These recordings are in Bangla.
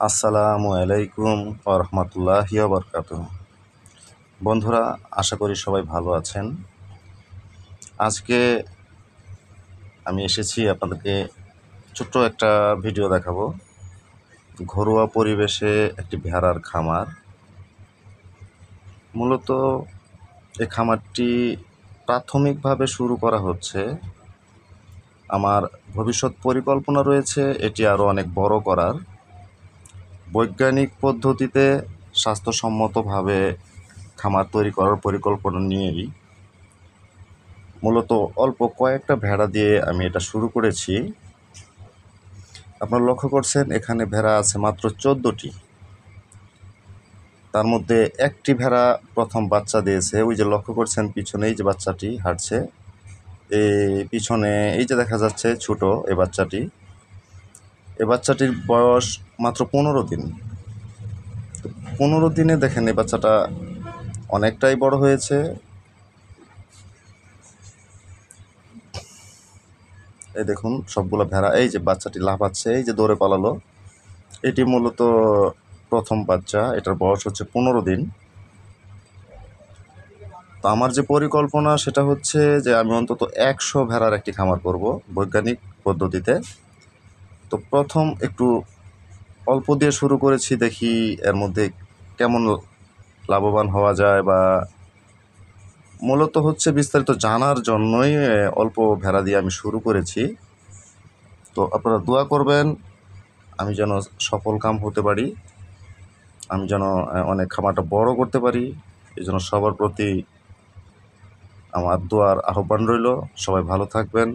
আসসালামু আলাইকুম ওয়া রাহমাতুল্লাহি ওয়া বারাকাতুহু। বন্ধুরা, আশা করি সবাই ভালো আছেন। আজকে আমি এসেছি আপনাদেরকে ছোট্ট একটা ভিডিও দেখাবো। ঘরোয়া পরিবেশে একটি ভেড়ার খামার। মূলত এই খামারটি প্রাথমিকভাবে শুরু করা হচ্ছে। আমার ভবিষ্যৎ পরিকল্পনা রয়েছে এটি আরও অনেক বড় করার। বৈজ্ঞানিক পদ্ধতিতে স্বাস্থ্যসম্মতভাবে খামার তৈরি করার পরিকল্পনা নিয়েই মূলত অল্প কয়েকটা ভেড়া দিয়ে আমি এটা শুরু করেছি। আপনারা লক্ষ্য করছেন এখানে ভেড়া আছে মাত্র 14টি। তার মধ্যে একটি ভেড়া প্রথম বাচ্চা দিয়েছে। ওই যে লক্ষ্য করছেন পিছনে এই যে বাচ্চাটি হাঁটছে, পিছনে এই যে দেখা যাচ্ছে ছোট এই বাচ্চাটি। এই বাচ্চাটির বয়স মাত্র 15 দিন। 15 দিনে দেখেন এই বাচ্চাটা অনেকটাই বড় হয়েছে। এই দেখুন সবগুলো ভেড়া, এই যে বাচ্চাটি লাফাচ্ছে, এই যে দৌড়ে পালালো, এটি মূলত প্রথম বাচ্চা। এটার বয়স হচ্ছে 15 দিন। তো আমার যে পরিকল্পনা সেটা হচ্ছে যে আমি অন্তত 100 ভেড়ার একটি খামার করব বৈজ্ঞানিক পদ্ধতিতে। তো প্রথম একটু অল্প দিয়ে শুরু করেছি, দেখি এর মধ্যে কেমন লাভবান হওয়া যায়, বা মূলত হচ্ছে বিস্তারিত জানার জন্যই অল্প ভেড়া দিয়ে আমি শুরু করেছি। তো আপনারা দোয়া করবেন আমি যেন সফল কাম হতে পারি, আমি যেন অনেক খামারটা বড় করতে পারি। এই জন্য সবার প্রতি আমার দোয়ার আহ্বান রইল। সবাই ভালো থাকবেন।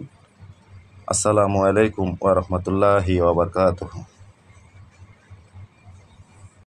আসসালামু আলাইকুম ওয়া রাহমাতুল্লাহি ওয়া বারাকাতুহু।